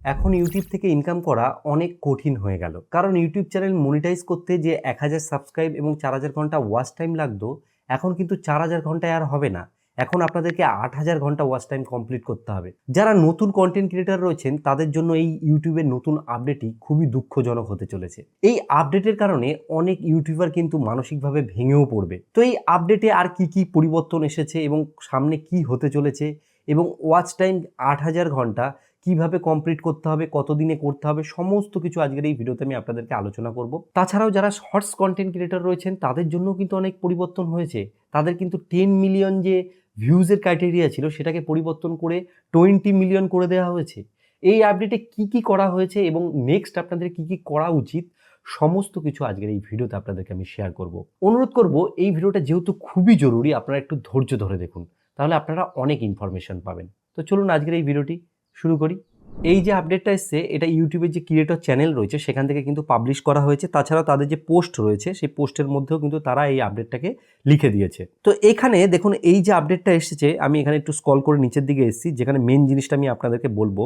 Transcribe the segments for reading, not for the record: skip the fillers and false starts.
এখন ইউটিউব থেকে ইনকাম করা অনেক কঠিন হয়ে গেল, কারণ ইউটিউব চ্যানেল মনিটাইজ করতে যে 1000 সাবস্ক্রাইব এবং 4000 ঘন্টা ওয়াচ টাইম লাগতো, এখন কিন্তু 4000 ঘন্টায় আর হবে না। এখন আপনাদেরকে 8000 ঘন্টা ওয়াচ টাইম কমপ্লিট করতে হবে। যারা নতুন কন্টেন্ট ক্রিয়েটার রয়েছেন তাদের জন্য এই ইউটিউবের নতুন আপডেটই খুবই দুঃখজনক হতে চলেছে। এই আপডেটের কারণে অনেক ইউটিউবার কিন্তু মানসিকভাবে ভেঙেও পড়বে। তো এই আপডেটে আর কি কি পরিবর্তন এসেছে এবং সামনে কি হতে চলেছে এবং ওয়াচ টাইম 8000 ঘন্টা কিভাবে কমপ্লিট করতে হবে, কতদিনে করতে হবে, সমস্ত কিছু আজকের এই ভিডিওতে আমি আপনাদেরকে আলোচনা করব। তাছাড়াও যারা শর্টস কন্টেন্ট ক্রিয়েটর রয়েছেন তাদের জন্য কিন্তু অনেক পরিবর্তন হয়েছে। তাদের কিন্তু 10 মিলিয়ন যে ভিউজের ক্রাইটেরিয়া ছিল সেটাকে পরিবর্তন করে 20 মিলিয়ন করে দেওয়া হয়েছে। এই আপডেটে কি কি করা হয়েছে এবং নেক্সট আপনাদের কি কি করা উচিত, সমস্ত কিছু আজকের এই ভিডিওতে আপনাদেরকে আমি শেয়ার করব। অনুরোধ করব এই ভিডিওটা যেহেতু খুবই জরুরি, আপনারা একটু ধৈর্য ধরে দেখুন, তাহলে আপনারা অনেক ইনফরমেশন পাবেন। তো চলুন আজকের এই ভিডিওটি শুরু করি। এই যে আপডেটটা এসছে এটা ইউটিউবের যে ক্রিয়েটর চ্যানেল রয়েছে সেখান থেকে কিন্তু পাবলিশ করা হয়েছে। তাছাড়াও তাদের যে পোস্ট রয়েছে সেই পোস্টের মধ্যেও কিন্তু তারা এই আপডেটটাকে লিখে দিয়েছে। তো এখানে দেখুন এই যে আপডেটটা এসেছে, আমি এখানে একটু স্ক্রল করে নিচের দিকে এসেছি, যেখানে মেন জিনিসটা আমি আপনাদেরকে বলবো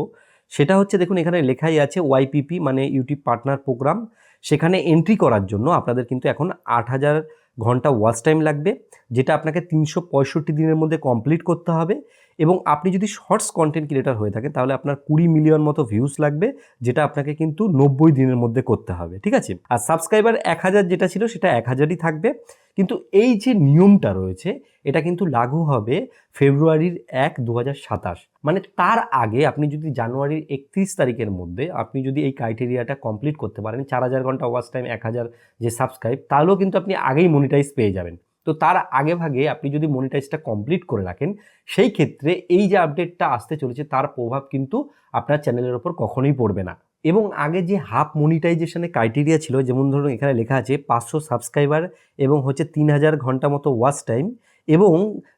সেটা হচ্ছে, দেখুন এখানে লেখাই আছে ওয়াইপিপি মানে ইউটিউব পার্টনার প্রোগ্রাম। সেখানে এন্ট্রি করার জন্য আপনাদের কিন্তু এখন 8000 ঘন্টা ওয়াচ টাইম লাগবে, যেটা আপনাকে 365 দিনের মধ্যে কমপ্লিট করতে হবে। এবং আপনি যদি শর্টস কন্টেন্ট ক্রিয়েটার হয়ে থাকেন তাহলে আপনার 20 মিলিয়ন মতো ভিউজ লাগবে, যেটা আপনাকে কিন্তু 90 দিনের মধ্যে করতে হবে, ঠিক আছে। আর সাবস্ক্রাইবার 1000 যেটা ছিল সেটা 1000ই থাকবে। কিন্তু এই যে নিয়মটা রয়েছে এটা কিন্তু লাগু হবে ফেব্রুয়ারির 1, 2027, মানে তার আগে আপনি যদি জানুয়ারির 31 তারিখের মধ্যে আপনি যদি এই ক্রাইটেরিয়াটা কমপ্লিট করতে পারেন, 4000 ঘন্টা ওয়াচ টাইম, 1000 যে সাবস্ক্রাইব, তাহলেও কিন্তু আপনি আগেই মনিটাইজ পেয়ে যাবেন। তো তার আগে ভাগে আপনি যদি মনিটাইজটা কমপ্লিট করে রাখেন, সেই ক্ষেত্রে এই যে আপডেটটা আসতে চলেছে তার প্রভাব কিন্তু আপনার চ্যানেলের ওপর কখনোই পড়বে না। এবং আগে যে হাফ মনিটাইজেশনের ক্রাইটেরিয়া ছিল, যেমন ধরুন এখানে লেখা আছে 500 সাবস্ক্রাইবার এবং হচ্ছে 3000 ঘন্টা মতো ওয়াচ টাইম, এবং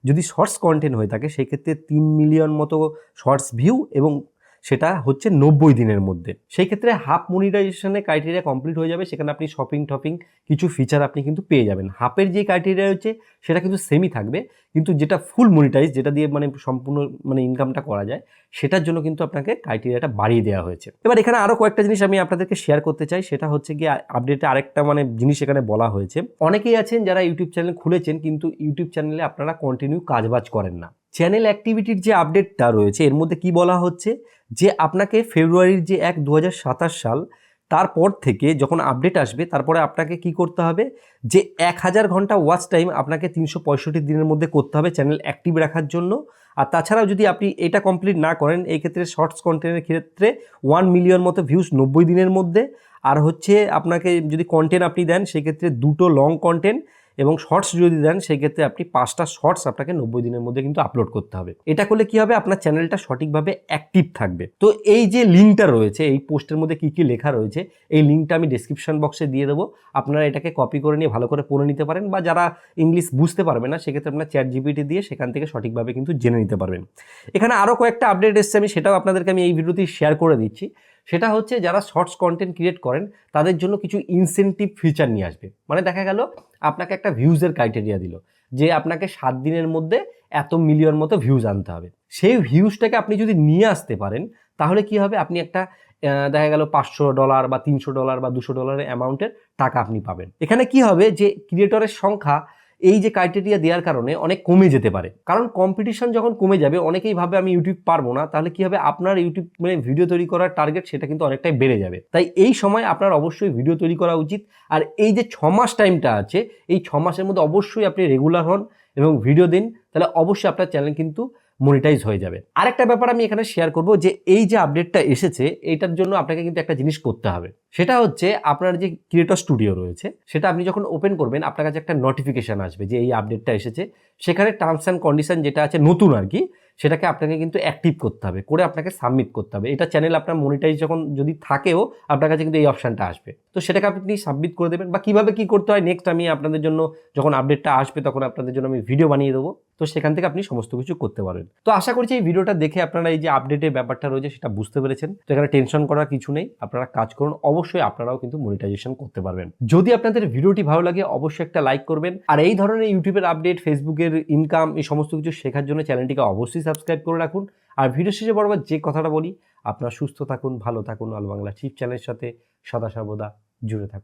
যদি শর্টস কন্টেন্ট হয়ে থাকে সেক্ষেত্রে 3 মিলিয়ন মতো শর্টস ভিউ, এবং সেটা হচ্ছে 90 দিনের মধ্যে। সেই ক্ষেত্রে হাফ মনিটাইজেশনের ক্রাইটেরিয়া কমপ্লিট হয়ে যাবে, সেখানে আপনি শপিং টপিং কিছু ফিচার আপনি কিন্তু পেয়ে যাবেন। হাফের যে ক্রাইটেরিয়া রয়েছে সেটা কিন্তু সেমই থাকবে, কিন্তু যেটা ফুল মনিটাইজ, যেটা দিয়ে মানে সম্পূর্ণ মানে ইনকামটা করা যায়, সেটার জন্য কিন্তু আপনাকে ক্রাইটেরিয়াটা বাড়িয়ে দেওয়া হয়েছে। এবার এখানে আরও কয়েকটা জিনিস আমি আপনাদেরকে শেয়ার করতে চাই, সেটা হচ্ছে গিয়ে আপডেটে আরেকটা মানে জিনিস এখানে বলা হয়েছে। অনেকেই আছেন যারা ইউটিউব চ্যানেল খুলেছেন কিন্তু ইউটিউব চ্যানেলে আপনারা কন্টিনিউ কাজবাজ করেন না। চ্যানেল অ্যাক্টিভিটির যে আপডেটটা রয়েছে এর মধ্যে কি বলা হচ্ছে যে আপনাকে ফেব্রুয়ারির যে 1, 2027 সাল তারপর থেকে যখন আপডেট আসবে তারপরে আপনাকে কি করতে হবে, যে 1000 ঘন্টা ওয়াচ টাইম আপনাকে 365 দিনের মধ্যে করতে হবে চ্যানেল অ্যাক্টিভ রাখার জন্য। আর তাছাড়াও যদি আপনি এটা কমপ্লিট না করেন, এই ক্ষেত্রে শর্টস কন্টেন্টের ক্ষেত্রে 1 মিলিয়ন মতো ভিউজ 90 দিনের মধ্যে। আর হচ্ছে আপনাকে যদি কন্টেন্ট আপনি দেন সেক্ষেত্রে 2টো লং কন্টেন্ট, এবং শর্টস যদি দেন সেক্ষেত্রে আপনি 5টা শর্টস আপনাকে 90 দিনের মধ্যে কিন্তু আপলোড করতে হবে। এটা করলে কি হবে, আপনার চ্যানেলটা সঠিকভাবে অ্যাক্টিভ থাকবে। তো এই যে লিঙ্কটা রয়েছে, এই পোস্টের মধ্যে কি কি লেখা রয়েছে, এই লিঙ্কটা আমি ডেসক্রিপশন বক্সে দিয়ে দেবো। আপনারা এটাকে কপি করে নিয়ে ভালো করে পড়ে নিতে পারেন, বা যারা ইংলিশ বুঝতে পারবে না সেক্ষেত্রে আপনার চ্যাট জিপিটি দিয়ে সেখান থেকে সঠিকভাবে কিন্তু জেনে নিতে পারবেন। এখানে আরও কয়েকটা আপডেট এসছে, আমি সেটাও আপনাদেরকে আমি এই ভিডিওতেই শেয়ার করে দিচ্ছি। সেটা হচ্ছে যারা শর্টস কন্টেন্ট ক্রিয়েট করেন তাদের জন্য কিছু ইনসেন্টিভ ফিচার নিয়ে আসবে। মানে দেখা গেল আপনাকে একটা ভিউজের ক্রাইটেরিয়া দিল যে আপনাকে 7 দিনের মধ্যে এত মিলিয়ন মতো ভিউজ আনতে হবে। সেই ভিউজটাকে আপনি যদি নিয়ে আসতে পারেন তাহলে কি হবে, আপনি একটা দেখা গেল $500 বা $300 বা $200 অ্যামাউন্টের টাকা আপনি পাবেন। এখানে কি হবে যে ক্রিয়েটরের সংখ্যা এই যে ক্রাইটেরিয়া দেওয়ার কারণে অনেক কমে যেতে পারে, কারণ কম্পিটিশন যখন কমে যাবে অনেকেই ভাবে আমি ইউটিউব পারবো না, তাহলে কি হবে, আপনার ইউটিউব মানে ভিডিও তৈরি করার টার্গেট সেটা কিন্তু অনেকটাই বেড়ে যাবে। তাই এই সময় আপনার অবশ্যই ভিডিও তৈরি করা উচিত। আর এই যে 6 মাস টাইমটা আছে, এই 6 মাসের মধ্যে অবশ্যই আপনি রেগুলার হন এবং ভিডিও দিন, তাহলে অবশ্যই আপনার চ্যানেল কিন্তু মনিটাইজ হয়ে যাবে। আরেকটা ব্যাপার আমি এখানে শেয়ার করব, যে এই যে আপডেটটা এসেছে এটার জন্য আপনাকে কিন্তু একটা জিনিস করতে হবে, সেটা হচ্ছে আপনার যে ক্রিয়েটর স্টুডিও রয়েছে সেটা আপনি যখন ওপেন করবেন আপনার কাছে একটা নোটিফিকেশন আসবে যে এই আপডেটটা এসেছে। সেখানে টার্মস অ্যান্ড কন্ডিশন যেটা আছে নতুন আর কি, সেটাকে আপনাকে কিন্তু অ্যাক্টিভ করতে হবে, করে আপনাকে সাবমিট করতে হবে। এটা চ্যানেল আপনার মনিটাইজ যখন যদি থাকেও আপনার কাছে কিন্তু এই অপশানটা আসবে, তো সেটাকে আপনি সাবমিট করে দেবেন। বা কীভাবে কী করতে হয় নেক্সট আমি আপনাদের জন্য যখন আপডেটটা আসবে তখন আপনাদের জন্য আমি ভিডিও বানিয়ে দেবো, তো সেখান থেকে আপনি সমস্ত কিছু করতে পারবেন। তো আশা করছি এই ভিডিওটা দেখে আপনারা এই যে আপডেটের ব্যাপারটা রয়েছে সেটা বুঝতে পেরেছেন। তো এখানে টেনশন করার কিছু নেই, আপনারা কাজ করুন, অবশ্যই আপনারাও কিন্তু মনিটাইজেশন করতে পারবেন। যদি আপনাদের ভিডিওটি ভালো লাগে অবশ্যই একটা লাইক করবেন। আর এই ধরনের ইউটিউবের আপডেট, ফেসবুকের ইনকাম, এই সমস্ত কিছু শেখার জন্য চ্যানেলটিকে অবশ্যই সাবস্ক্রাইব করে রাখুন। আর ভিডিও শেষে বরাবর যে কথাটা বলি, আপনারা সুস্থ থাকুন, ভালো থাকুন, আলো বাংলা টিপ চ্যানেলের সাথে সদা সর্বদা জুড়ে থাকুন।